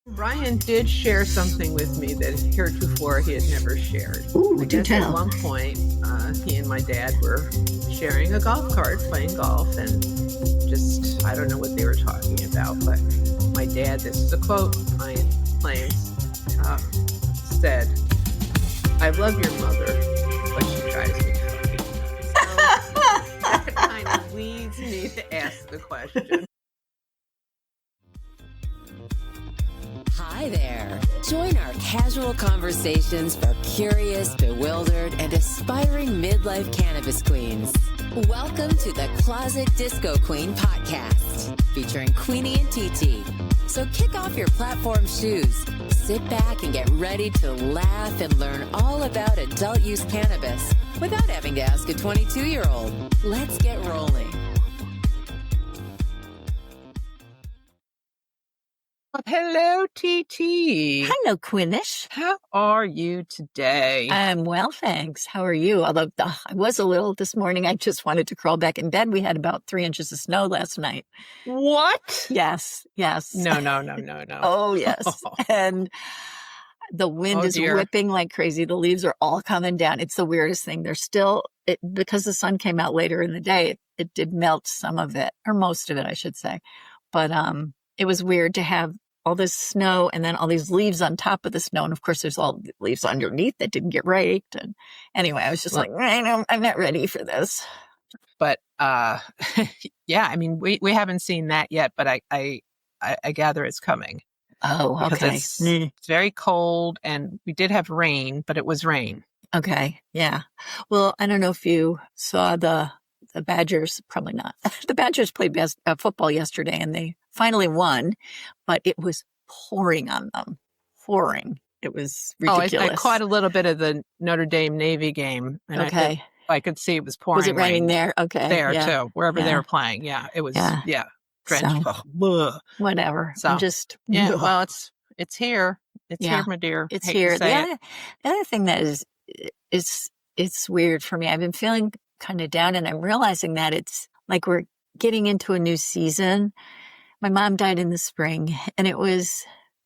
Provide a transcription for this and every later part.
Brian did share something with me that heretofore he had never shared. Ooh, do tell. At one point, he and my dad were sharing a golf cart, playing golf, and just, I don't know what they were talking about, but my dad, this is a quote, Brian claims, said, "I love your mother, but she drives me crazy." So that kind of leads me to ask the question. Hi there. Join our casual conversations for curious, bewildered, and aspiring midlife cannabis queens. Welcome to the Closet Disco Queen podcast, featuring Queenie and TT. So kick off your platform shoes, sit back and get ready to laugh and learn all about adult use cannabis without having to ask a 22-year-old. Let's get rolling. Hello, TT. Hello, Quinish. How are you today? I'm well, thanks. How are you? Although I was a little this morning. I just wanted to crawl back in bed. We had about 3 inches of snow last night. What? Yes. No. Oh, yes. And the wind is whipping like crazy. The leaves are all coming down. It's the weirdest thing. They're still, because the sun came out later in the day, it did melt some of it, or most of it, I should say. But it was weird to have all this snow and then all these leaves on top of the snow. And of course, there's all the leaves underneath that didn't get raked. And anyway, I was just like, I'm not ready for this. But yeah, I mean, we haven't seen that yet, but I gather it's coming. Oh, okay. It's very cold, and we did have rain, but it was rain. Okay, yeah. Well, I don't know if you saw the Badgers, probably not. The Badgers played football yesterday, and they finally won, but it was pouring on them. Pouring. It was ridiculous. I caught a little bit of the Notre Dame Navy game. And okay. I could see it was pouring. Was it raining there? Okay. There, too. Wherever they were playing. Yeah, it was, drenched. So, whatever. So, well, it's here. It's here, my dear. It's here. The other thing that it's weird for me. I've been feeling kind of down, and I'm realizing that it's like we're getting into a new season. My mom died in the spring, and it was,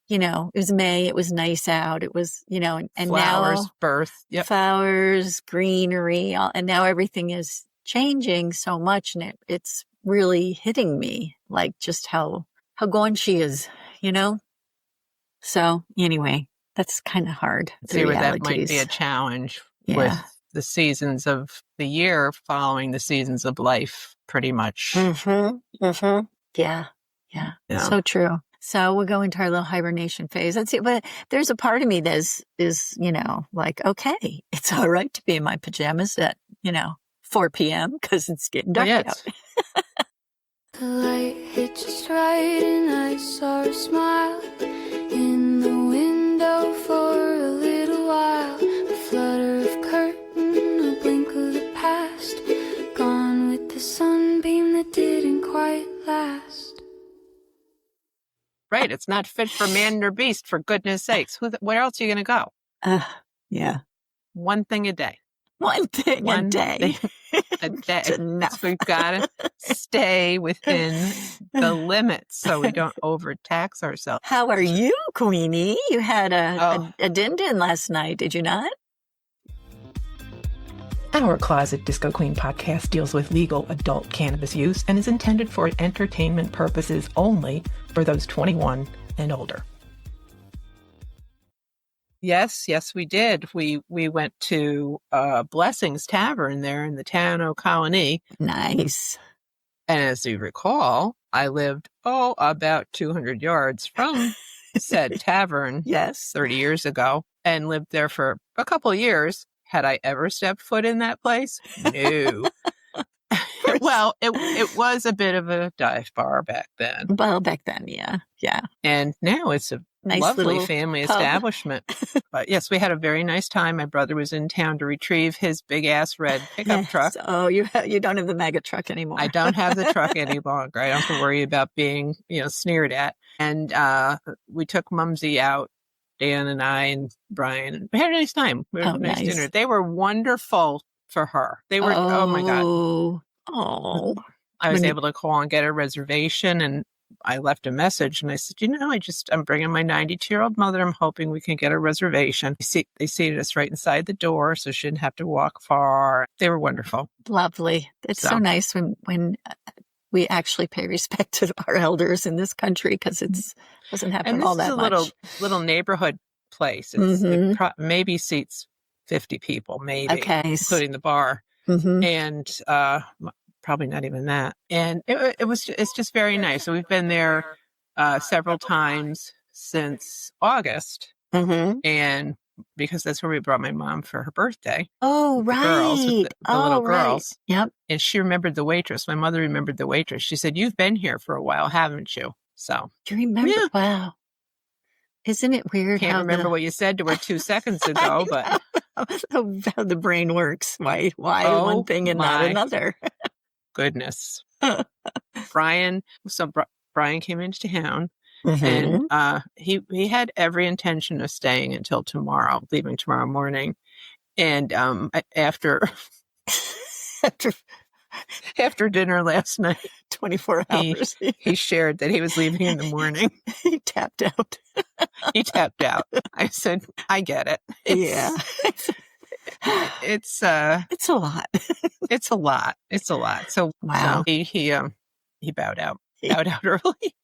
it was May. It was nice out. It was, and flowers, now birth, flowers, greenery, and now everything is changing so much, and it's really hitting me, like just how gone she is, So anyway, that's kind of hard. See where that might be a challenge with the seasons of the year following the seasons of life, pretty much. Yeah. So true. So we'll go into our little hibernation phase. That's it. But there's a part of me that is, like, okay, it's all right to be in my pajamas at, 4 p.m. because it's getting dark out. The light hit just right and I saw her smile in the window for a little while. A flutter of curtain, a blink of the past, gone with the sunbeam that didn't quite last. Right. It's not fit for man nor beast, for goodness sakes. Where else are you going to go? Yeah. One thing a day. One thing a day. A day. So we've got to stay within the limits so we don't overtax ourselves. How are you, Queenie? You had a din-din last night, did you not? Our Closet Disco Queen podcast deals with legal adult cannabis use and is intended for entertainment purposes only for those 21 and older. Yes, we did. We went to Blessings Tavern there in the town of Colony. Nice. And as you recall, I lived, about 200 yards from said tavern 30 years ago and lived there for a couple of years. Had I ever stepped foot in that place? No. Well, it was a bit of a dive bar back then. Well, back then, yeah. And now it's a nice lovely family pub establishment. But yes, we had a very nice time. My brother was in town to retrieve his big-ass red pickup truck. Oh, you don't have the mega truck anymore. I don't have the truck any longer. I don't have to worry about being, sneered at. And we took Mumsy out, Dan and I and Brian, and we had a nice time. We had a nice dinner. They were wonderful for her. They were, oh my God. Oh. I was able to call and get a reservation, and I left a message and I said, I'm bringing my 92-year-old mother. I'm hoping we can get a reservation. They seated us right inside the door, so she didn't have to walk far. They were wonderful. Lovely. It's so nice when we actually pay respect to our elders in this country, because it doesn't happen all that much. And this is a little neighborhood place. It maybe seats 50 people, maybe, including the bar. And probably not even that. And it's just very nice. So we've been there several times since August. And because that's where we brought my mom for her birthday. Oh, right. The little girls. Yep. And she remembered the waitress. My mother remembered the waitress. She said, "You've been here for a while, haven't you?" So. Do you remember? Yeah. Wow. Isn't it weird? Can't remember what you said to her 2 seconds ago, but. How the brain works. Why one thing and not another? Goodness. Brian came into town. And he had every intention of staying until tomorrow, leaving tomorrow morning. And after dinner last night, 24 hours, he shared that he was leaving in the morning. He tapped out. I said, "I get it." It's a lot. It's a lot. So wow. So he bowed out. Out early.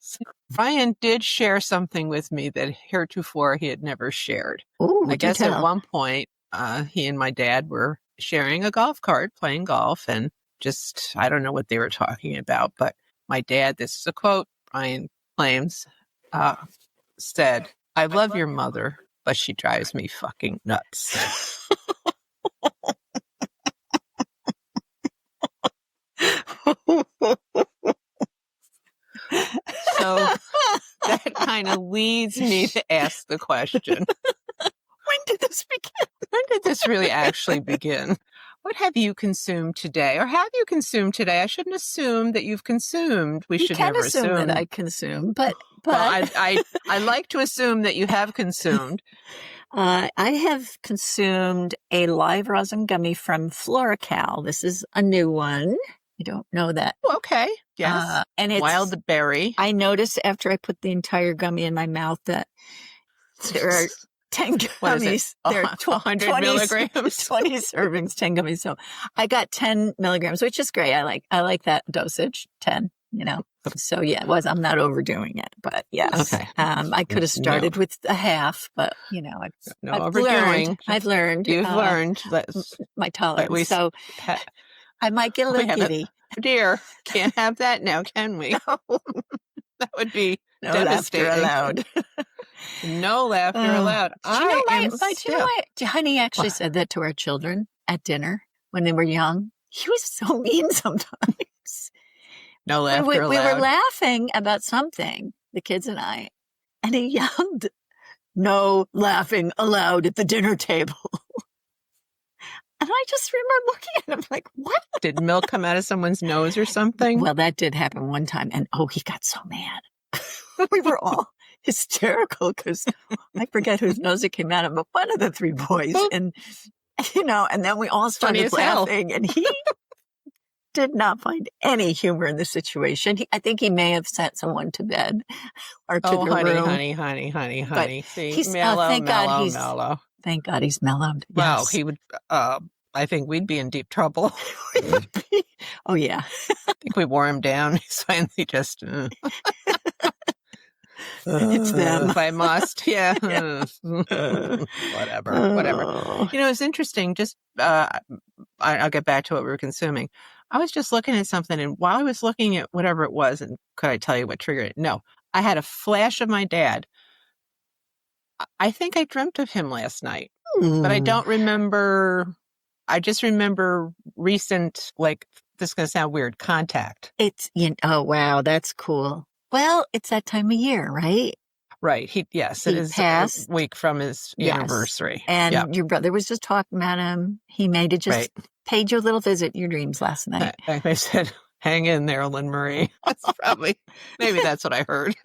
Ryan did share something with me that heretofore he had never shared. Ooh, I guess at one point, he and my dad were sharing a golf cart, playing golf, and just, I don't know what they were talking about, but my dad, this is a quote, Ryan claims, said, "I love your mother, but she drives me fucking nuts." So that kind of leads me to ask the question. When did this begin? When did this really actually begin? What have you consumed today? Or have you consumed today? I shouldn't assume that you've consumed. We should never assume that I consume, but well, I like to assume that you have consumed. I have consumed a live rosin gummy from Floracal. This is a new one. I don't know that. Okay. Yes. And it's wild berry. I noticed after I put the entire gummy in my mouth that there are 10 gummies. There are 100 milligrams. 20 servings, 10 gummies. So I got 10 milligrams, which is great. I like that dosage, 10, So yeah, I'm not overdoing it, but yes. Okay. I could have started with a half, but I've learned. You've learned. My tolerance. So I might get a little giddy. Dear, can't have that now, can we? No. That would be no devastating. Laughter allowed. No laughter allowed. Honey actually said that to our children at dinner when they were young. He was so mean sometimes. No laughter allowed. We were laughing about something, the kids and I, and he yelled, "No laughing allowed at the dinner table." And I just remember looking at him like, what? Did milk come out of someone's nose or something? Well, that did happen one time. And he got so mad. We were all hysterical because I forget whose nose it came out of, but one of the three boys. And, and then we all started laughing. And he did not find any humor in the situation. I think he may have sent someone to bed or to their room. Honey. See, he's, mellow. Thank God he's mellowed. Wow, yes. he would, I think we'd be in deep trouble. Oh, yeah. I think we wore him down. He's finally just... It's them. If I must, yeah. Whatever. It's interesting. Just, I'll get back to what we were consuming. I was just looking at something, and while I was looking at whatever it was, and could I tell you what triggered it? No. I had a flash of my dad. I think I dreamt of him last night, but I don't remember. I just remember recent, this is going to sound weird, contact. Oh, wow, that's cool. Well, it's that time of year, right? Right. It is passed. A week from his anniversary. And your brother was just talking about him. He may have just paid you a little visit in your dreams last night. I said, hang in there, Lynn Marie. Maybe that's what I heard.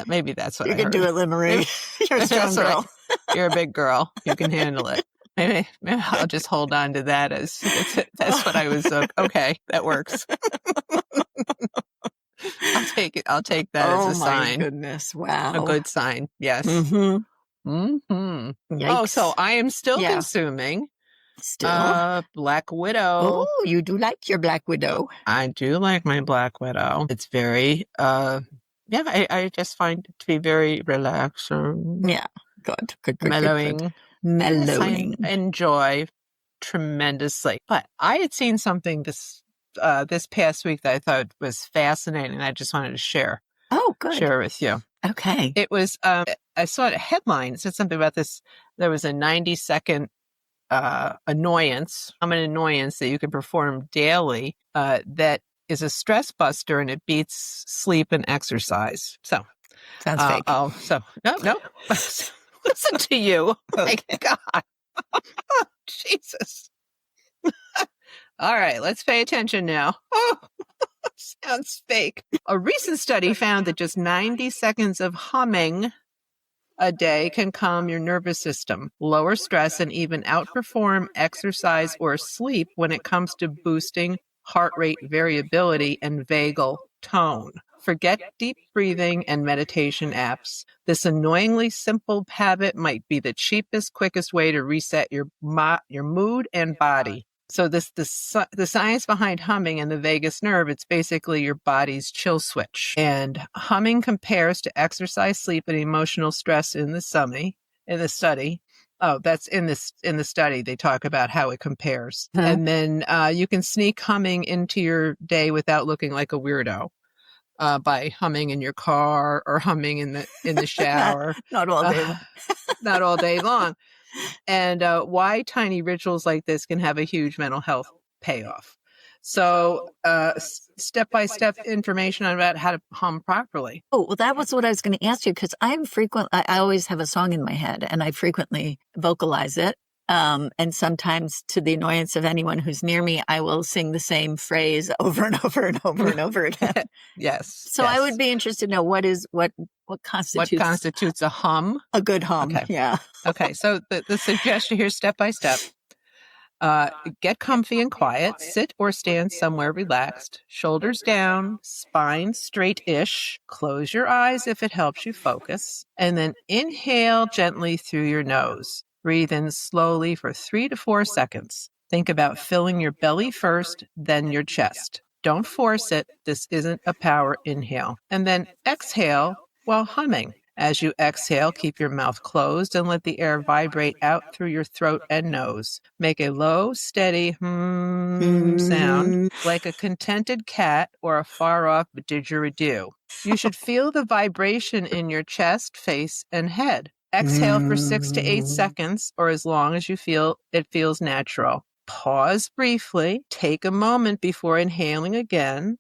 Maybe that's what I heard. You can do it, Lynn Marie. You're a strong girl. You're a big girl. You can handle it. Maybe I'll just hold on to that as that's what I was. Okay, that works. I'll take that as a sign. Goodness. Wow. A good sign. Yes. Mm-hmm. Mm-hmm. Yikes. Oh, so I am still consuming Black Widow. Oh, you do like your Black Widow. I do like my Black Widow. It's very, I just find it to be very relaxing. Yeah. Good. Mellowing. Mellowing. Yes, I enjoy tremendously. But I had seen something this past week that I thought was fascinating. I just wanted to share. Oh, good. Share with you. Okay. It was, I saw a headline. It said something about this. There was a 90-second annoyance, common annoyance that you can perform daily that is a stress buster, and it beats sleep and exercise. So sounds fake. No. Listen to you. My God. Oh, Jesus. All right, let's pay attention now. Oh, sounds fake. A recent study found that just 90 seconds of humming a day can calm your nervous system, lower stress, and even outperform exercise or sleep when it comes to boosting heart rate variability and vagal tone. Forget deep breathing and meditation apps. This annoyingly simple habit might be the cheapest, quickest way to reset your mood and body. So the science behind humming and the vagus nerve, it's basically your body's chill switch. And humming compares to exercise, sleep, and emotional stress in the study. Oh, that's in the study. They talk about how it compares. Huh. And then you can sneak humming into your day without looking like a weirdo. By humming in your car or humming in the shower. Not all day long. Not all day long. And why tiny rituals like this can have a huge mental health payoff. So step-by-step information about how to hum properly. Oh, well, that was what I was going to ask you, because I always have a song in my head and I frequently vocalize it. And sometimes, to the annoyance of anyone who's near me, I will sing the same phrase over and over and over and over again. Yes. So I would be interested to know what constitutes a hum? A good hum. Okay. Yeah. Okay. So the suggestion here, step by step. Get comfy and quiet. Sit or stand somewhere relaxed. Shoulders down, spine straight-ish. Close your eyes if it helps you focus. And then inhale gently through your nose. Breathe in slowly for 3 to 4 seconds. Think about filling your belly first, then your chest. Don't force it. This isn't a power inhale. And then exhale while humming. As you exhale, keep your mouth closed and let the air vibrate out through your throat and nose. Make a low, steady sound like a contented cat or a far-off didgeridoo. You should feel the vibration in your chest, face, and head. Exhale for 6 to 8 seconds, or as long as you feel it feels natural. Pause briefly. Take a moment before inhaling again.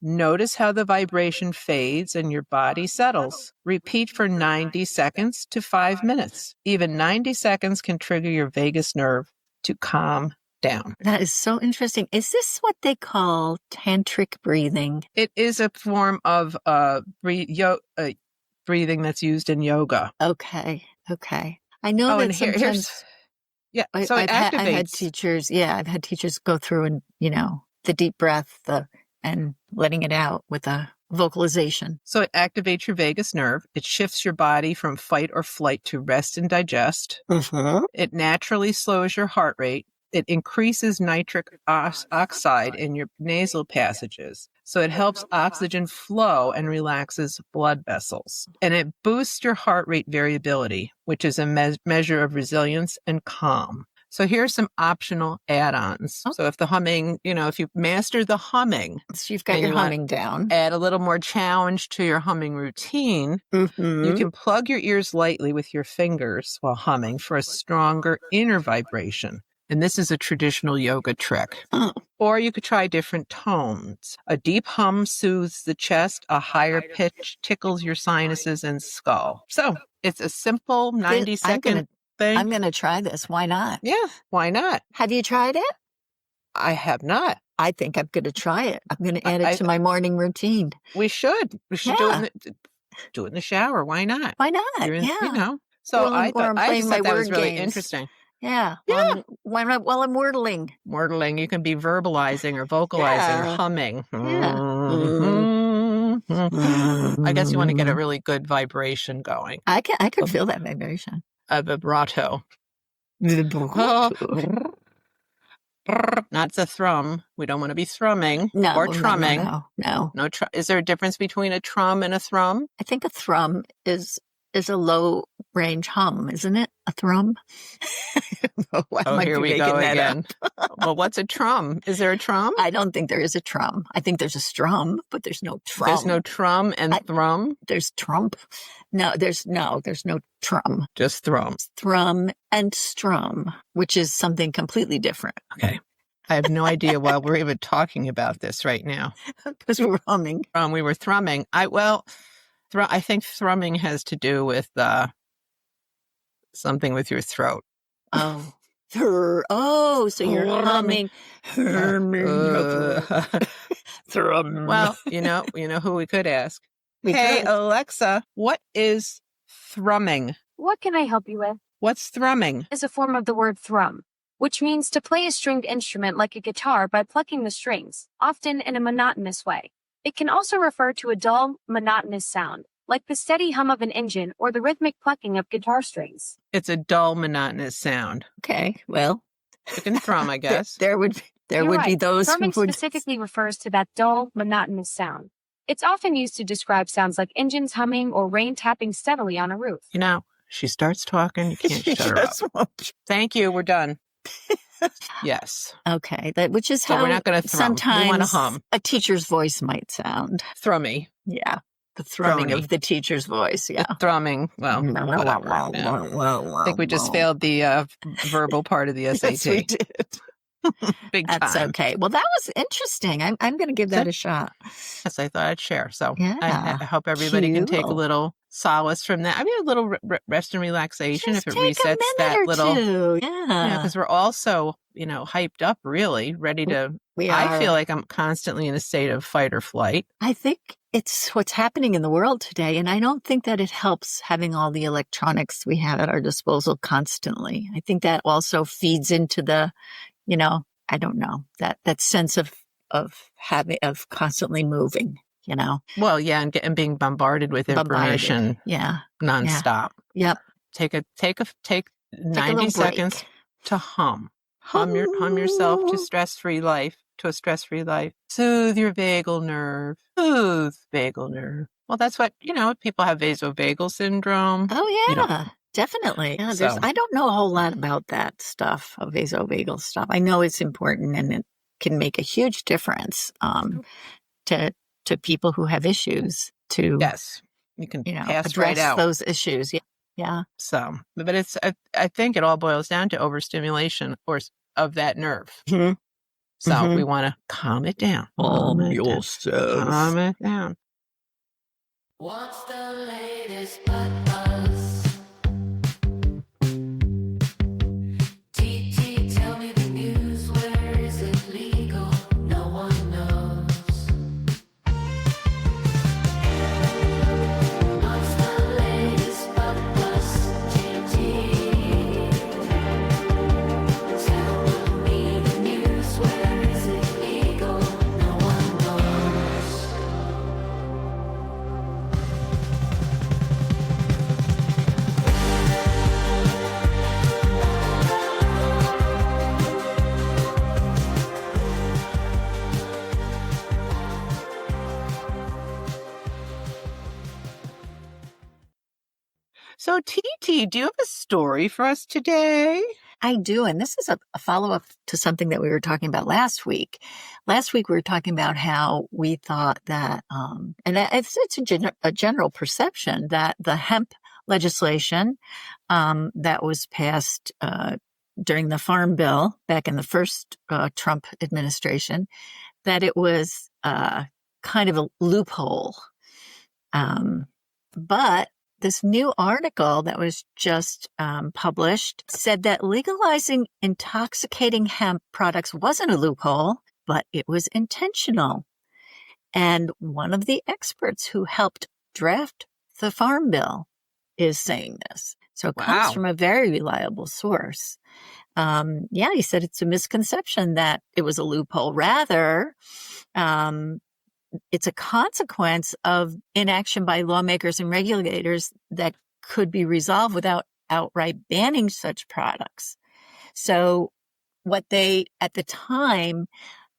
Notice how the vibration fades and your body settles. Repeat for 90 seconds to 5 minutes. Even 90 seconds can trigger your vagus nerve to calm down. That is so interesting. Is this what they call tantric breathing? It is a form of breathing that's used in yoga. Okay. I know that sometimes. So it activates. I've had teachers go through and, the deep breath, and letting it out with a vocalization. So it activates your vagus nerve. It shifts your body from fight or flight to rest and digest. Mm-hmm. It naturally slows your heart rate. It increases nitric oxide in your nasal passages. So it helps oxygen flow and relaxes blood vessels. And it boosts your heart rate variability, which is a measure of resilience and calm. So here's some optional add-ons. Oh. So if the humming, if you master the humming. So you've got your humming down. Add a little more challenge to your humming routine. Mm-hmm. You can plug your ears lightly with your fingers while humming for a stronger inner vibration. And this is a traditional yoga trick. Oh. Or you could try different tones. A deep hum soothes the chest. A higher pitch tickles your sinuses and skull. So it's a simple 90-second thing. I'm going to try this. Why not? Yeah, why not? Have you tried it? I have not. I think I'm going to try it. I'm going to add it to my morning routine. We should. We should do it in the shower. Why not? Why not? So I thought that was really interesting. Yeah. Yeah. While I'm wordling. You can be verbalizing or vocalizing or humming. Yeah. Mm-hmm. I guess you want to get a really good vibration going. I could feel that vibration. A vibrato. Oh. Not the thrum. We don't want to be thrumming or trumming. No. Is there a difference between a trum and a thrum? I think a thrum is a low range hum, isn't it? A thrum. Here we go again. Well, what's a trum? Is there a trum? I don't think there is a trum. I think there's a strum, but there's no trum. There's no trum and thrum? There's trump. No, there's no trum. Just thrum. Thrum and strum, which is something completely different. Okay. I have no idea why we're even talking about this right now. Because we're humming. We were thrumming. I think thrumming has to do with something with your throat. Oh. So you're humming. Thrumming. Well, you know who we could ask. Hey, Alexa, what is thrumming? What can I help you with? What's thrumming? Is a form of the word thrum, which means to play a stringed instrument like a guitar by plucking the strings, often in a monotonous way. It can also refer to a dull, monotonous sound, like the steady hum of an engine or the rhythmic plucking of guitar strings. It's a dull, monotonous sound. Okay, well. You can thrum, I guess. There would be those Thrumming who would... specifically refers to that dull, monotonous sound. It's often used to describe sounds like engines humming or rain tapping steadily on a roof. She starts talking, you can't shut her up. Thank you, we're done. Yes. Okay, which is how we're not going to thrum. Sometimes we want to hum. A teacher's voice might sound. Thrummy. Yeah. The thrumming of the teacher's voice, yeah. The thrumming. Well, I think we just failed the verbal part of the SAT. Yes, we did. Big time. That's okay. Well, that was interesting. I'm going to give that a shot. Yes, I thought I'd share. So yeah. I hope everybody can take a little solace from that. I mean, a little rest and relaxation just if it resets that little. Two. Yeah. Because we're also, hyped up, really, ready to. I feel like I'm constantly in a state of fight or flight. I think it's what's happening in the world today. And I don't think that it helps having all the electronics we have at our disposal constantly. I think that also feeds into the, I don't know, that sense of constantly moving, Well, yeah, and being bombarded with information. Yeah. Nonstop. Yeah. Yep. Take 90 seconds to hum. Hum yourself to a stress-free life. Soothe your vagal nerve. Well, that's what, people have vasovagal syndrome. Oh, yeah. Definitely. Yeah, I don't know a whole lot about that stuff, vasovagal stuff. I know it's important and it can make a huge difference to people who have issues to you can pass address right out those issues. Yeah. So, but it's I think it all boils down to overstimulation of that nerve. Mm-hmm. So we want to calm it down. Calm yourself. Calm it down. What's the latest buzz? TT, tell me the news. Where is it legal? No one knows. What's the latest buzz? TT, tell me the news. Where is it legal? No one knows. So, TT, do you have a story for us today? I do. And this is a follow-up to something that we were talking about last week. Last week, we were talking about how we thought that, and it's a general perception that the hemp legislation that was passed during the Farm Bill back in the first Trump administration, that it was kind of a loophole. But this new article that was just published said that legalizing intoxicating hemp products wasn't a loophole, but it was intentional. And one of the experts who helped draft the Farm Bill is saying this. So it comes from a very reliable source. He said it's a misconception that it was a loophole. Rather, it's a consequence of inaction by lawmakers and regulators that could be resolved without outright banning such products. So what at the time,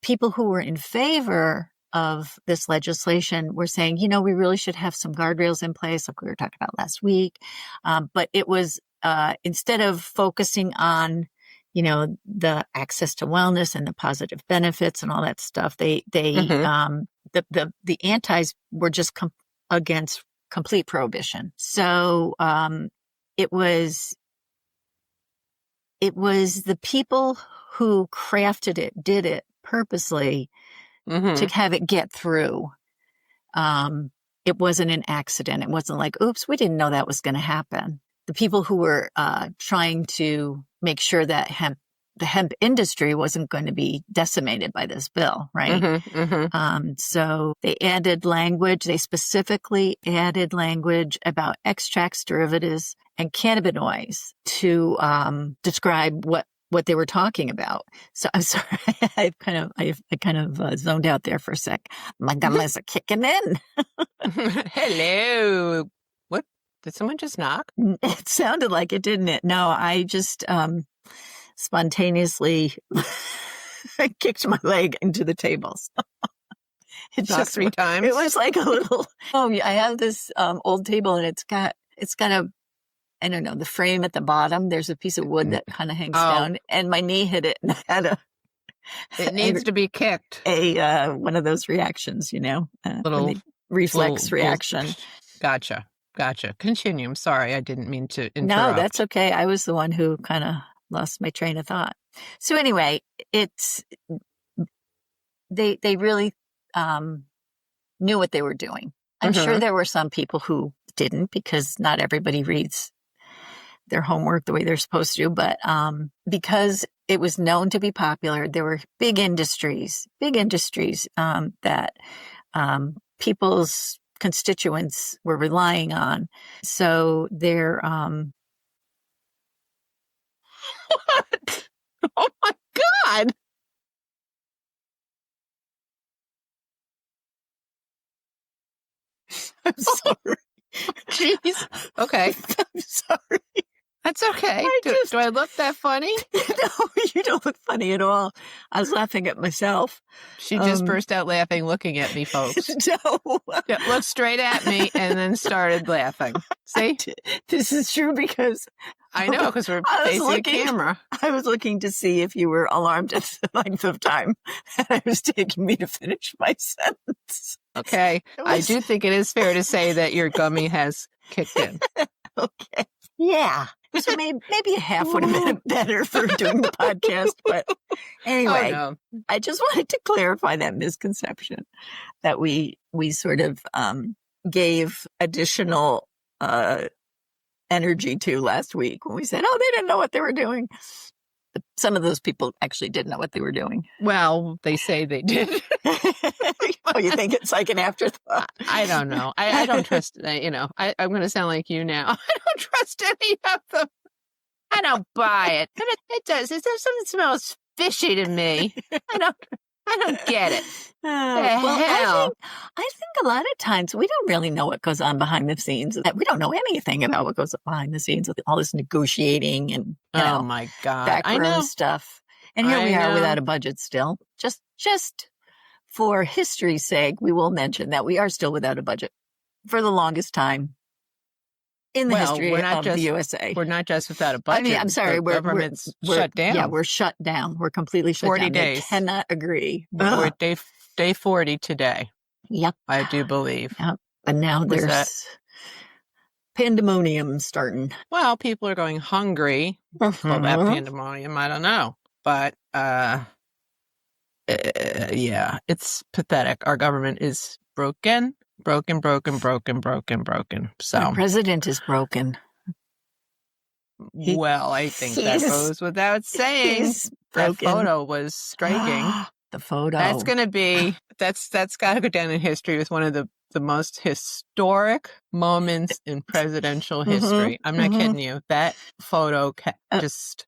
people who were in favor of this legislation were saying, we really should have some guardrails in place, like we were talking about last week. But it was, instead of focusing on, the access to wellness and the positive benefits and all that stuff, the antis were just against complete prohibition. So, it was the people who crafted it, did it purposely to have it get through. It wasn't an accident. It wasn't like, oops, we didn't know that was going to happen. The people who were trying to make sure that the hemp industry wasn't going to be decimated by this bill, right? So they added language. They specifically added language about extracts, derivatives, and cannabinoids to describe what they were talking about. So I'm sorry, I kind of zoned out there for a sec. My gummies are kicking in. Hello. What? Did someone just knock? It sounded like it, didn't it? No, I just spontaneously kicked my leg into the tables. It just 3 times. It was like a little. I have this old table, and it's got I don't know, the frame at the bottom. There's a piece of wood that kind of hangs down, and my knee hit it, and I had it needs to be kicked. One of those reactions, little reflex reaction. Gotcha. Continue. I'm sorry, I didn't mean to interrupt. No, that's okay. I was the one who kind of lost my train of thought. So anyway, they really knew what they were doing. I'm sure there were some people who didn't, because not everybody reads their homework the way they're supposed to. But because it was known to be popular, there were big industries that people's constituents were relying on. So they're what? Oh my God. I'm sorry. Jeez. Okay. I'm sorry. That's okay. Do I look that funny? No, you don't look funny at all. I was laughing at myself. She just burst out laughing, looking at me, folks. No. Yeah, looked straight at me and then started laughing. See? This is true because I know, because we're facing a camera. I was looking to see if you were alarmed at the length of time that it was taking me to finish my sentence. Okay. I do think it is fair to say that your gummy has kicked in. Okay. Yeah. So maybe a half would have been better for doing the podcast. But anyway, I just wanted to clarify that misconception that we sort of gave additional energy to last week when we said, they didn't know what they were doing. Some of those people actually did know what they were doing. Well, they say they did. Oh, you think it's like an afterthought? I don't know. I don't trust, I'm going to sound like you now. I don't trust any of them. I don't buy it. But it does. Something smells fishy to me. I don't get it. Hell? I think a lot of times we don't really know what goes on behind the scenes. We don't know anything about what goes on behind the scenes with all this negotiating and my God, backroom stuff. And here we are without a budget still. Just for history's sake, we will mention that we are still without a budget for the longest time in the history of the USA. We're not just without a budget. I mean, I'm sorry, the government's shut down. Yeah, we're shut down. We're completely shut 40 down. days. I cannot agree. We're day 40 today. Yep. I do believe. Yep. But now there's pandemonium starting. Well, people are going hungry. Call that pandemonium. I don't know. But yeah, it's pathetic. Our government is broken. So the president is broken. Well, I think that goes without saying. That photo was striking. The photo. That's going to be, that's got to go down in history with one of the most historic moments in presidential history. I'm not kidding you. That photo just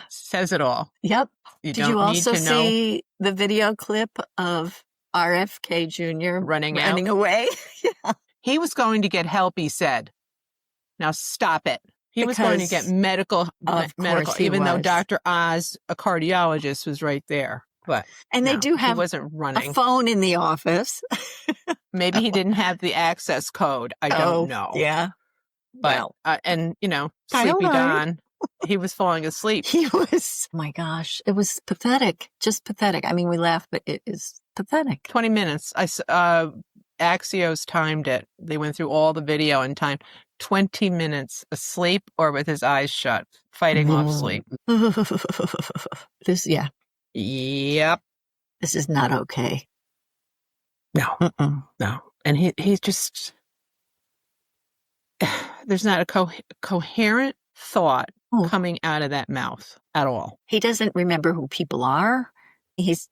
says it all. Yep. Did you also see the video clip of RFK Jr. running away. Yeah. He was going to get help, he said. Now stop it. He was going to get medical, even though Dr. Oz, a cardiologist, was right there. But they do have he wasn't running. a phone in the office. Maybe he didn't have the access code. I don't know. Yeah. But, and, Sleepy Don, he was falling asleep. He was, oh my gosh, it was pathetic. Just pathetic. I mean, we laugh, but it is pathetic. 20 minutes. Axios timed it. They went through all the video and timed 20 minutes asleep or with his eyes shut, fighting off sleep. Yep. This is not okay. No. No. And he's just, there's not a coherent thought coming out of that mouth at all. He doesn't remember who people are. He's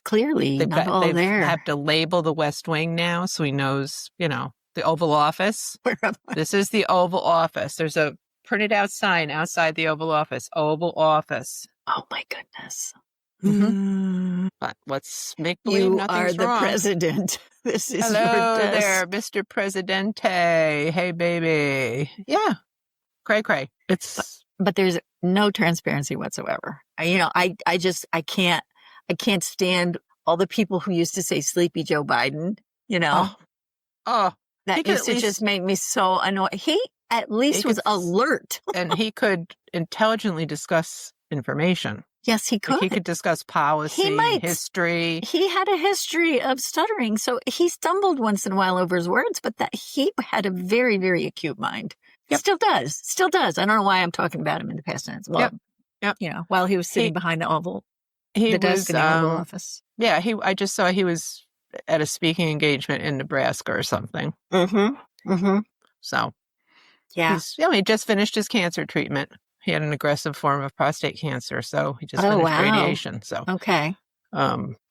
clearly not all there. They have to label the West Wing now so he knows, the Oval Office. Where am I? This is the Oval Office. There's a printed out sign outside the Oval Office. Oval Office. Oh my goodness. Mm-hmm. But let's make believe nothing's wrong. You are the president. This is Hello your desk. there, Mr. Presidente. Hey, baby. Yeah. Cray. But there's no transparency whatsoever. I can't stand all the people who used to say Sleepy Joe Biden, That used to just make me so annoyed. He at least was alert. And he could intelligently discuss information. Yes, he could. Like he could discuss policy, history. He had a history of stuttering, so he stumbled once in a while over his words, but that he had a very, very acute mind. Yep. Still does. I don't know why I'm talking about him in the past tense. Well, yep. While he was sitting behind the desk in the Oval Office. Yeah, I just saw he was at a speaking engagement in Nebraska or something. Mm-hmm. So, yeah. He just finished his cancer treatment. He had an aggressive form of prostate cancer, so he just finished radiation. So, okay.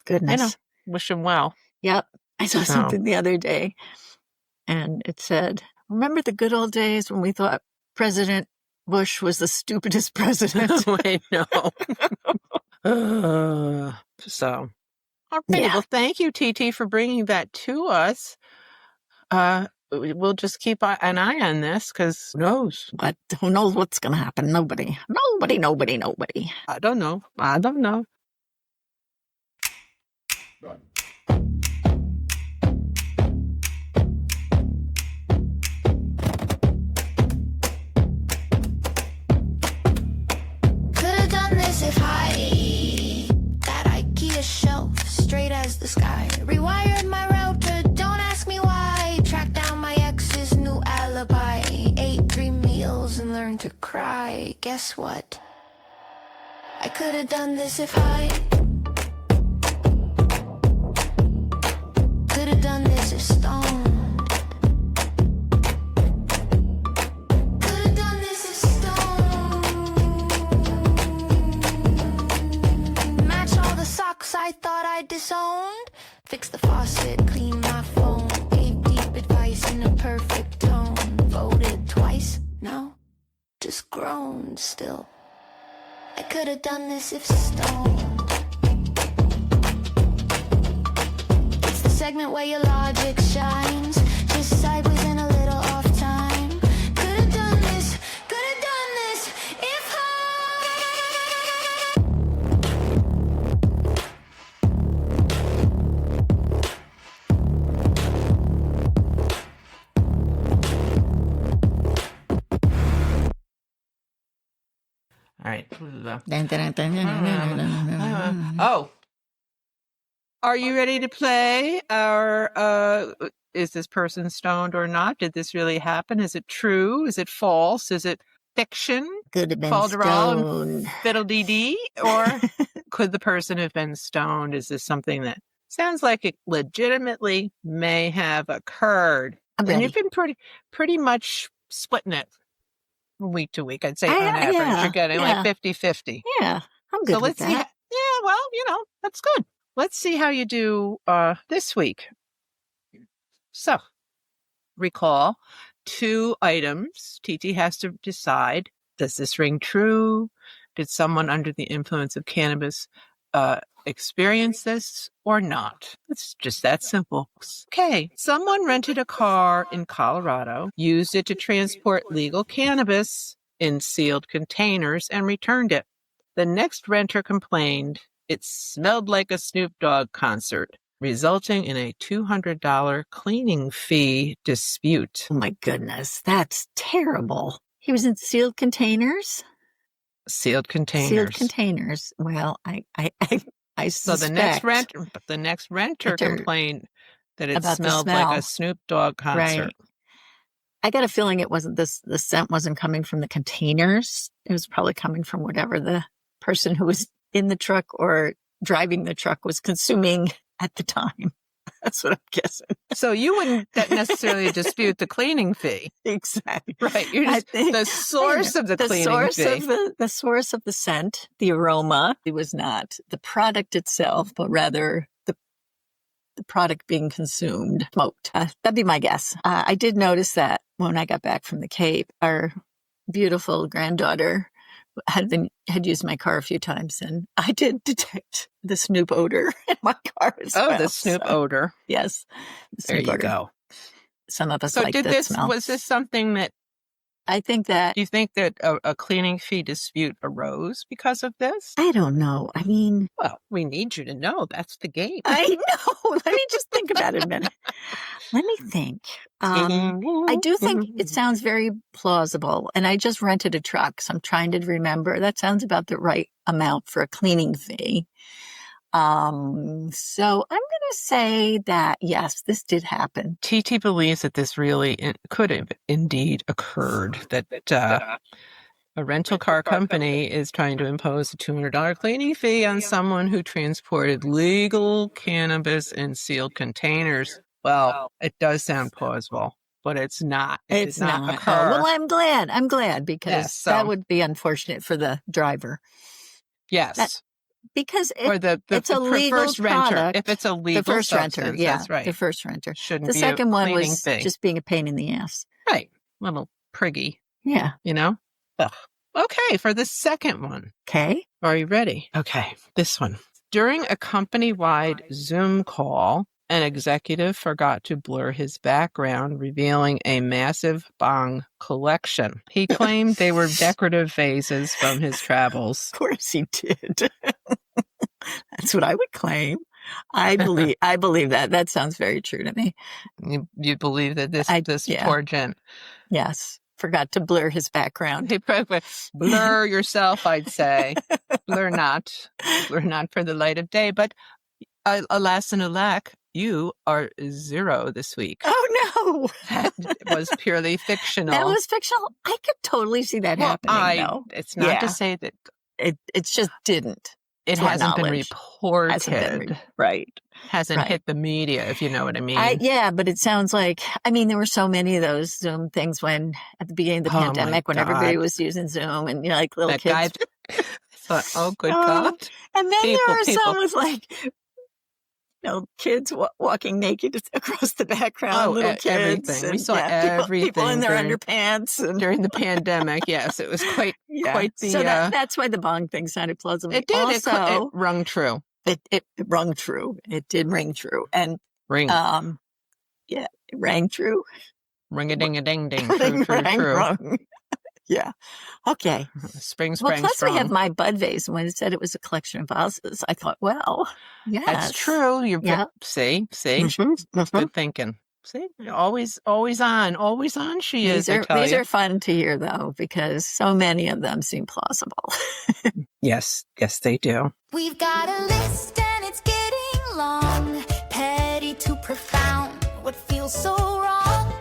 Goodness. Wish him well. Yep. I saw something the other day, and it said, "Remember the good old days when we thought President Bush was the stupidest president?" Wait, no. So, all right. Well, thank you, TT, for bringing that to us. We'll just keep an eye on this because who knows? But who knows what's going to happen? Nobody. I don't know. Could've done this if that IKEA shelf straight as the sky. Rewired my router, don't ask me why. Tracked down my ex's new alibi. Ate 3 meals and learned to cry. Guess what? I could've done this if could've done this if stoned. Could've done this if stoned. Match all the socks I thought I disowned. Fix the faucet, clean my phone. Gave deep advice in a perfect tone. Voted twice, no, just groaned still. I could've done this if stoned. It's the segment where your logic shines. Just sideways and a little off time. Could've done this if All right. Oh. Are you ready to play our, is this person stoned or not? Did this really happen? Is it true? Is it false? Is it fiction? Could have been Falderall and stoned. fiddle-dee-dee? Or could the person have been stoned? Is this something that sounds like it legitimately may have occurred? And you've been pretty much splitting it from week to week. I'd say on average, you're getting like 50-50. Yeah, I'm good with that. See. Well, that's good. Let's see how you do this week. So, recall 2 items. TT has to decide, does this ring true? Did someone under the influence of cannabis experience this or not. It's just that simple. Okay, someone rented a car in Colorado, used it to transport legal cannabis in sealed containers, and returned it. The next renter complained it smelled like a Snoop Dogg concert, resulting in a $200 cleaning fee dispute. Oh my goodness, that's terrible. He was in sealed containers? Sealed containers. Sealed containers. Well, I suspect. So the next renter complained that it smelled like a Snoop Dogg concert. Right. I got a feeling it wasn't the scent wasn't coming from the containers. It was probably coming from whatever the person who was in the truck or driving the truck was consuming at the time. That's what I'm guessing. So you wouldn't necessarily dispute the cleaning fee. Exactly. Right. You're just the source of the cleaning fee. The sourse of the scent, the aroma, it was not the product itself, but rather the product being consumed, smoked. That'd be my guess. I did notice that when I got back from the Cape, our beautiful granddaughter had used my car a few times, and I did detect the Snoop odor in my car as well. Oh, the Snoop odor. Yes. There you go. Some of us like that smell. Was this something that I think that... Do you think that a cleaning fee dispute arose because of this? I don't know. I mean... Well, we need you to know. That's the game. I know. Let me just think about it a minute. Let me think. I do think it sounds very plausible. And I just rented a truck, so I'm trying to remember. That sounds about the right amount for a cleaning fee. So I'm going to say that, yes, this did happen. TT believes that this really could have indeed occurred, that a rental car company is trying to impose a $200 cleaning fee on someone who transported legal cannabis in sealed containers. Well, it does sound plausible, but it's not. It's not. Occur. Well, I'm glad because that would be unfortunate for the driver. Yes. Because it's a legal first renter. If it's a legal the first substance, renter, yeah, that's right. The first renter. Shouldn't the be second a one was fee. Just being a pain in the ass. Right. Little priggy. Yeah. You know? Ugh. Okay, for the second one. Okay. Are you ready? Okay, this one. During a company-wide Zoom call, an executive forgot to blur his background, revealing a massive bong collection. He claimed they were decorative vases from his travels. Of course he did. That's what I would claim. I believe that. That sounds very true to me. You believe that this poor gent. Yes. Forgot to blur his background. Blur yourself, I'd say. Blur not for the light of day. But alas and alack, you are 0 this week. Oh, no. That was purely fictional. That was fictional. I could totally see that happening, though. It's not to say that... It just didn't. It hasn't been reported. Right. Hasn't hit the media, if you know what I mean. Yeah, but it sounds like, I mean, there were so many of those Zoom things when, at the beginning of the pandemic, when everybody was using Zoom and, like little kids. I thought, oh, good God. And then there were some with like, kids walking naked across the background, little kids. Everything. And, we saw everything. People in their underpants. During the pandemic, yes. It was quite the... So that's why the bong thing sounded plausible. It did. Also, it rung true. It rung true. It did ring true. And ring. It rang true. Ring-a-ding-a-ding-ding. True. Rung. Yeah. Okay. Spring. Well, plus we have my bud vase. When it said it was a collection of vases, I thought, well, yes. That's true. See? Mm-hmm. Good thinking. See? Always on she is. These are fun to hear, though, because so many of them seem plausible. Yes, they do. We've got a list and it's getting long, petty to profound, what feels so wrong,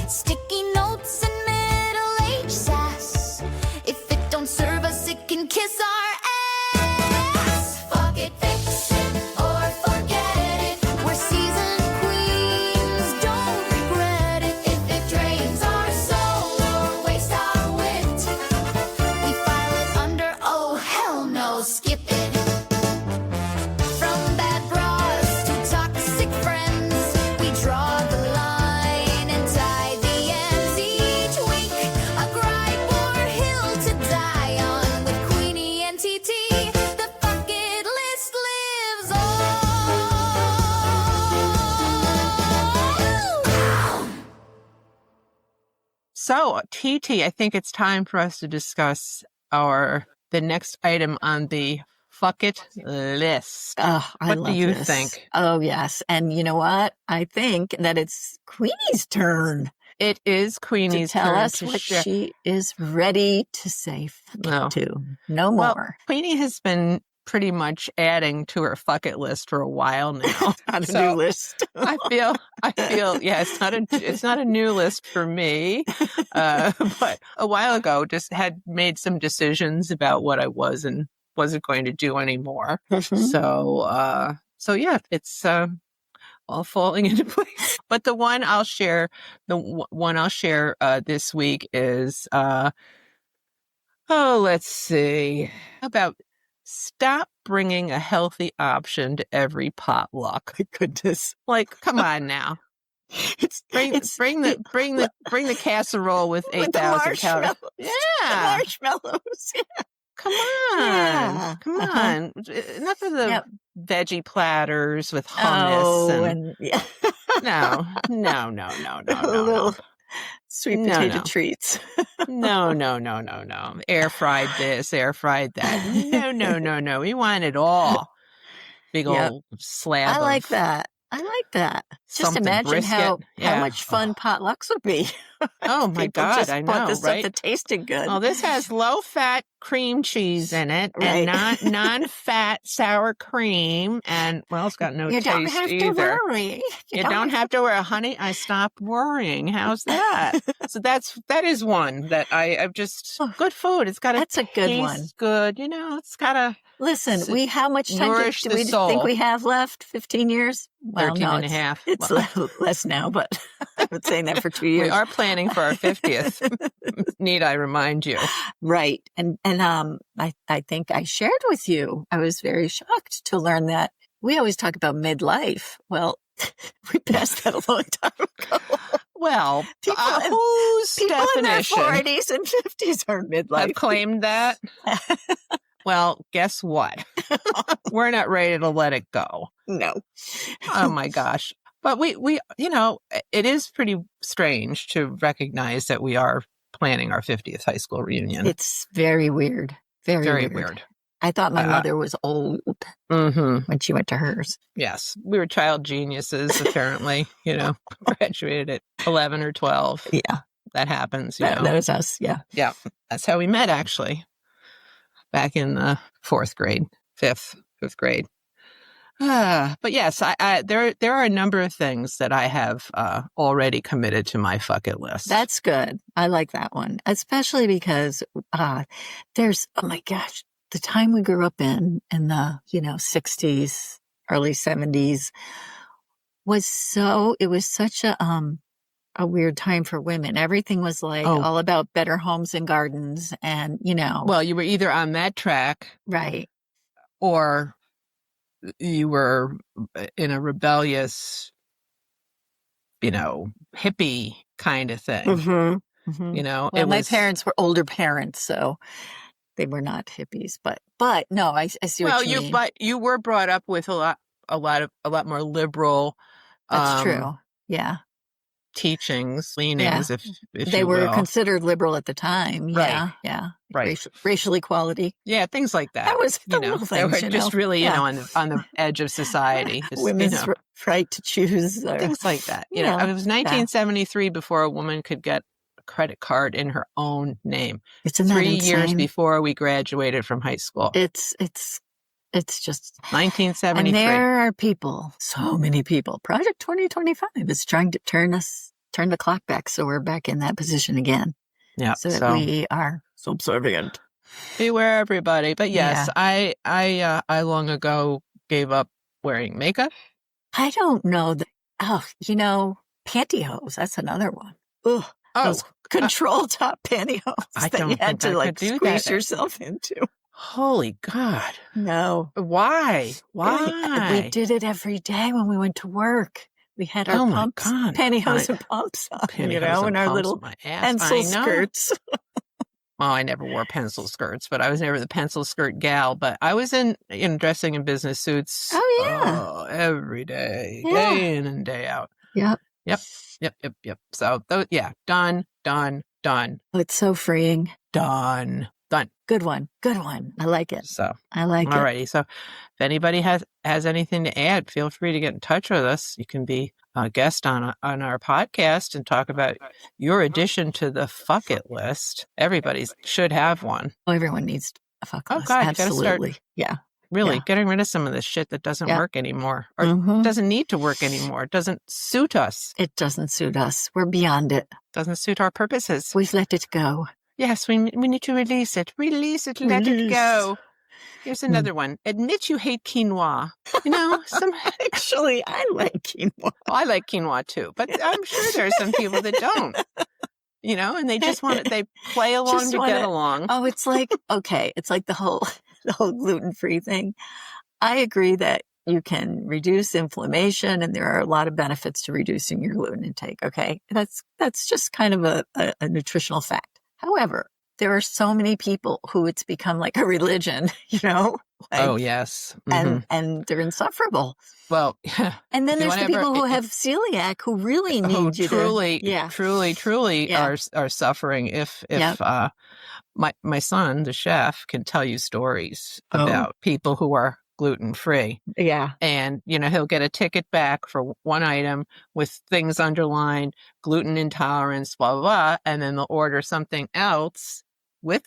sticky notes and middle-aged sass, if it don't serve us it can kiss our ass, fuck it, fix it, or forget it, we're seasoned queens, don't regret it, if it drains our soul or wastes our wit, we file it under, oh hell no, skip it. From bad bras to toxic friends, we draw the line and tie the So, TT, I think it's time for us to discuss the next item on the fuck it list. Oh, what do you think? Oh, yes. And you know what? I think that it's Queenie's turn. It is Queenie's to tell turn us to what share. she is ready to say fuck it to. No more. Well, Queenie has been pretty much adding to her fuck it list for a while now. On a new list. I feel, yeah, it's not a new list for me. But a while ago, just had made some decisions about what I was and wasn't going to do anymore. So yeah, it's all falling into place. But the one I'll share this week is let's see, about stop bringing a healthy option to every potluck. My goodness. Like, come on now. Bring the casserole with 8,000 calories. Yeah. The marshmallows. Come on. Yeah. Come on. Enough of the veggie platters with hummus. No. Little sweet potato treats. No. Air fried this, air fried that. No. We want it all. Big old slab. I like that. Just imagine how much fun potlucks would be. Oh my God, I know, this right? Stuff that tasted good. Oh, this has low-fat cream cheese in it, and non-fat sour cream, and it's got no taste either. You don't have to worry. You don't have to worry, honey. I stopped worrying. How's that? So that is one that I've just good food. It's got that's a good one. Good, it's got to listen. How much time do we think we have left? 15 years. Well, 13 and a half. It's less now, but I've been saying that for 2 years. We are planning for our 50th. Need I remind you? Right. And I think I shared with you, I was very shocked to learn that we always talk about midlife. Well, we passed that a long time ago. Well, whose people definition? In their 40s and 50s are midlife. I've claimed that. Well, guess what? We're not ready to let it go. No. Oh my gosh. But we it is pretty strange to recognize that we are planning our 50th high school reunion. It's very weird. Very weird. I thought my mother was old when she went to hers. Yes. We were child geniuses, apparently, graduated at 11 or 12. Yeah. That happens. That was us. Yeah. Yeah. That's how we met, actually. Back in the fifth grade. But yes, there are a number of things that I have already committed to my fuck it list. That's good. I like that one, especially because there's, oh my gosh, the time we grew up in the 60s, early 70s was such a weird time for women. Everything was all about better homes and gardens, and Well, you were either on that track, right, or you were in a rebellious, hippie kind of thing. Mm-hmm. Mm-hmm. Well, my parents were older parents, so they were not hippies. But no, I see what you mean. But you were brought up with a lot more liberal. That's true. Yeah. Teachings, leanings, if they were considered liberal at the time. Right. Yeah. Right. Racial equality. Yeah, things like that. That was the little things, they were just really, on the edge of society. Just, women's right to choose. Things like that. It was 1973 before a woman could get a credit card in her own name. It's 3 years before we graduated from high school. It's just 1973. And there are people, so many people. Project 2025 is trying to turn the clock back, so we're back in that position again. Yeah, so that we are subservient. Beware, everybody. But yes, I long ago gave up wearing makeup. I don't know pantyhose. That's another one. Ugh. Those control top pantyhose that you had to squeeze yourself into. Holy God. No. Why? We did it every day when we went to work. We had our pumps, pantyhose and pumps on, and our little pencil skirts. Well, I never wore pencil skirts, but I was never the pencil skirt gal. But I was in dressing in business suits. Oh, yeah. Every day, day in and day out. Yep. So, done. Done. Oh, it's so freeing. Done. Good one. I like it. So, I like it. alrighty. So, if anybody has anything to add, feel free to get in touch with us. You can be a guest on our podcast and talk about your addition to the fuck it list. Everybody should have one. Oh, everyone needs a fuck list. God, absolutely. you gotta start. Yeah. Really getting rid of some of this shit that doesn't work anymore, or doesn't need to work anymore. It doesn't suit us. It doesn't suit us. We're beyond it. Doesn't suit our purposes. We've let it go. Yes, we need to release it. Let it go. Here's another one. Admit you hate quinoa. You know, Actually, I like quinoa. Well, I like quinoa too, but I'm sure there are some people that don't. You know, and they just they play along to get along. Oh, it's like, okay, it's like the whole gluten-free thing. I agree that you can reduce inflammation and there are a lot of benefits to reducing your gluten intake. Okay. That's just kind of a nutritional fact. However, there are so many people who it's become like a religion, you know? Like, oh, yes. Mm-hmm. And they're insufferable. Well, and then there's the people who have celiac who really need you truly are suffering. If my son, the chef, can tell you stories about people who are gluten-free. Yeah. And, you know, he'll get a ticket back for one item with things underlined, gluten intolerance, blah, blah, blah. And then they'll order something else with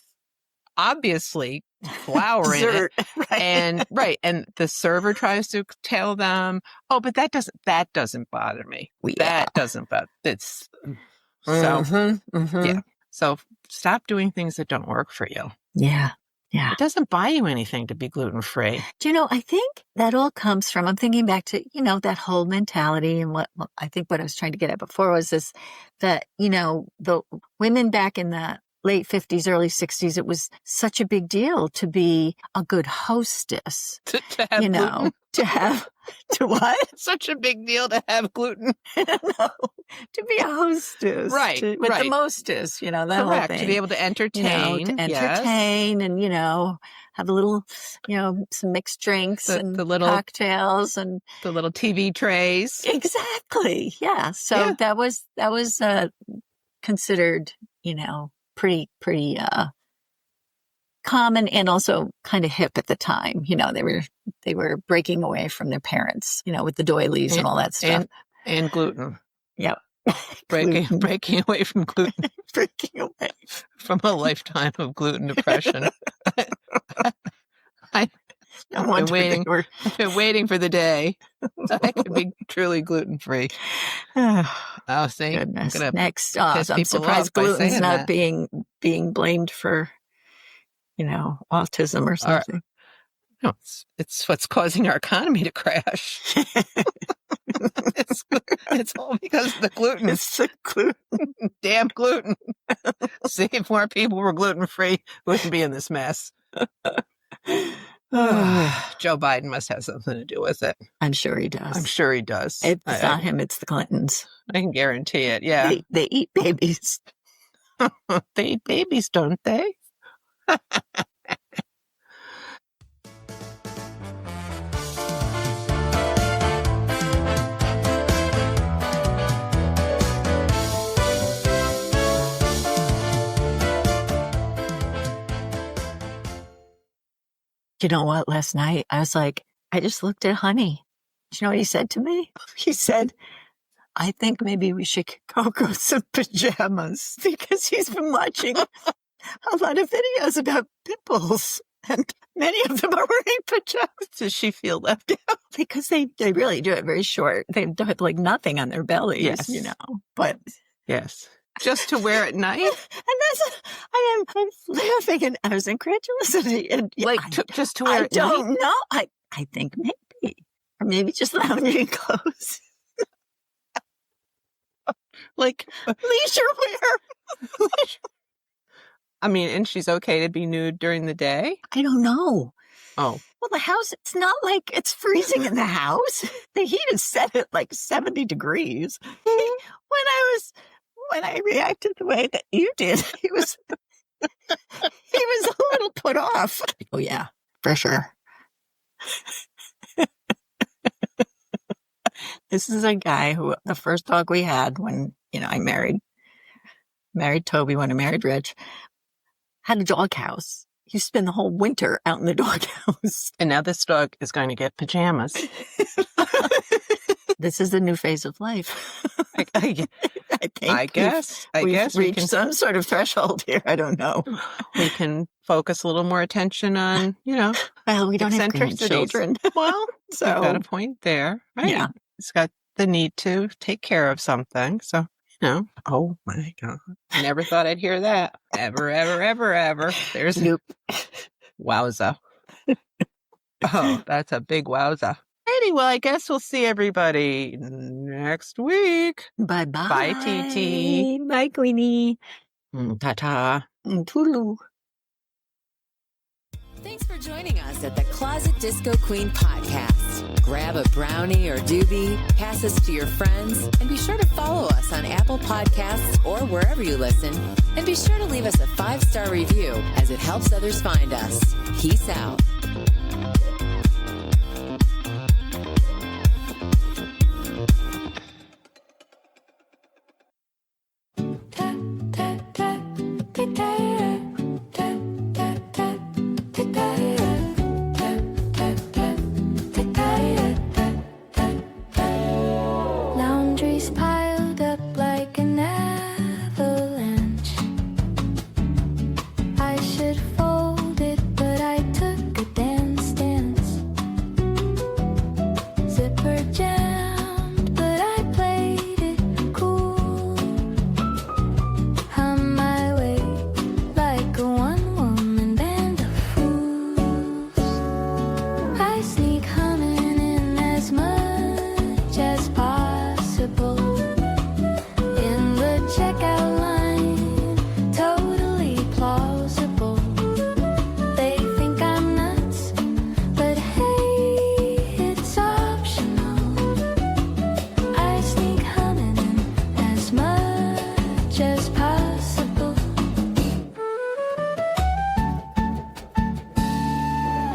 obviously flour in it. Right. And the server tries to tell them, oh, but that doesn't bother me. That doesn't bother. It's so, yeah. So stop doing things that don't work for you. Yeah. Yeah. It doesn't buy you anything to be gluten-free. Do you know, I think that all comes from, I'm thinking back to, you know, that whole mentality and what I was trying to get at before was this, that, you know, the women back in the late 50s, early 60s, it was such a big deal to be a good hostess. To have you know, gluten. To what? Such a big deal to have gluten. No, to be a hostess. Right. With the mostess, you know, that whole thing. To be able to entertain. You know, and, you know, have a little, you know, some mixed drinks and the little cocktails and the little TV trays. Exactly. Yeah. So that was considered, you know, pretty common and also kind of hip at the time. You know, they were breaking away from their parents, you know, with the doilies and all that stuff. And gluten. Yep. breaking away from gluten. Breaking away from a lifetime of gluten depression. I've been waiting for the day I could be truly gluten-free. Oh, see, goodness. Next, I'm surprised gluten's not being blamed for, you know, autism or something. No, it's what's causing our economy to crash. It's all because of the gluten. It's the gluten. Damn gluten. See, if more people were gluten-free, we wouldn't be in this mess. Joe Biden must have something to do with it. I'm sure he does. It's not him, it's the Clintons. I can guarantee it, yeah. They eat babies. They eat babies, don't they? You know what? Last night, I was like, I just looked at Honey. Do you know what he said to me? He said, I think maybe we should go some pajamas because he's been watching a lot of videos about pimples and many of them are wearing pajamas. Does she feel left out? Because they really do it very short. They have like nothing on their bellies, you know, but. Yes. Just to wear at night? And that's, I'm laughing and I was incredulous. And just to wear at night? I don't know. I think maybe. Or maybe just lounging clothes. Like leisure wear. I mean, and she's okay to be nude during the day? I don't know. Oh. Well, the house, it's not like it's freezing in the house. The heat is set at like 70 degrees. When I reacted the way that you did, he was a little put off. Oh yeah, for sure. This is a guy who, the first dog we had when, you know, I married married Toby when I married Rich, had a doghouse. You spend the whole winter out in the doghouse. And now this dog is going to get pajamas. This is the new phase of life. I guess we've we reached can, some sort of threshold here. I don't know. we can focus a little more attention on, Well, we don't have eccentricities. grandchildren. Well, So- you've got a point there, right? Yeah. It's got the need to take care of something. So, oh my God. I never thought I'd hear that. Ever, ever, ever, ever. There's Nope. wowza. Oh, that's a big wowza. Alrighty, well, I guess we'll see everybody next week. Bye-bye. Bye, TT. Bye, Queenie. Ta-ta. Toodaloo. Thanks for joining us at the Closet Disco Queen podcast. Grab a brownie or doobie, pass us to your friends, and be sure to follow us on Apple Podcasts or wherever you listen. And be sure to leave us a 5-star review as it helps others find us. Peace out. Laundry's piled up like an avalanche. I should fold it, but I took a dance. Zipper jammed, but I played it cool. Hum my way like a one-woman band of fools. I sneak humming in as much as possible. In the checkout line, totally plausible. They think I'm nuts, but hey, it's optional. I sneak humming in as much as possible.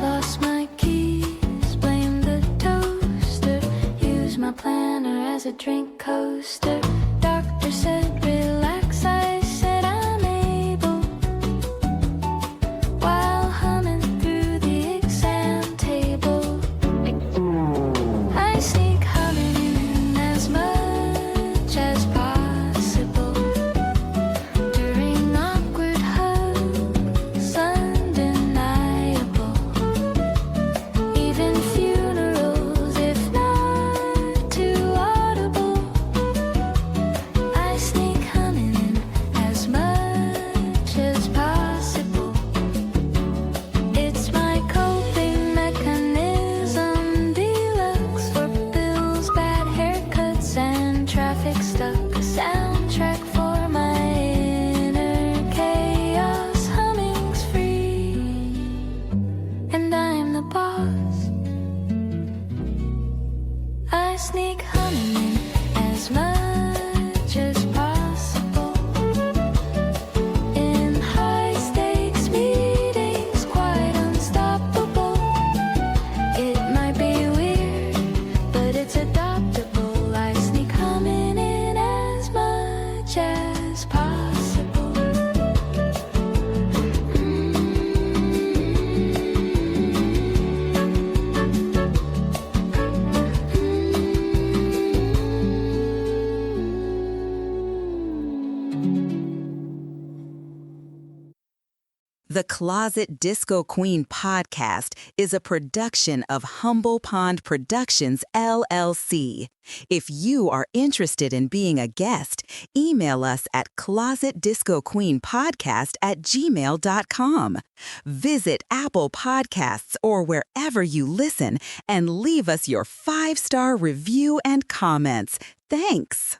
Lost my keys, blame the toaster. Use my planner as a drink coaster. Doctor said relax, I said I'm able. While humming through the exam table, I sneak humming in as much as possible. During awkward hugs, undeniable. Even funerals, if not too audible. I sneak humming in as much as possible. It's my coping mechanism, deluxe for bills, bad haircuts, and traffic stuck. A soundtrack for my inner chaos. Humming's free, and I'm the boss. I sneak humming in as much as possible. In high-stakes meetings, quite unstoppable. It might be weird, but it's adoptable. I sneak humming in as much as possible. The Closet Disco Queen podcast is a production of Humble Pond Productions, LLC. If you are interested in being a guest, email us at closetdiscoqueenpodcast@gmail.com. Visit Apple Podcasts or wherever you listen and leave us your 5-star review and comments. Thanks.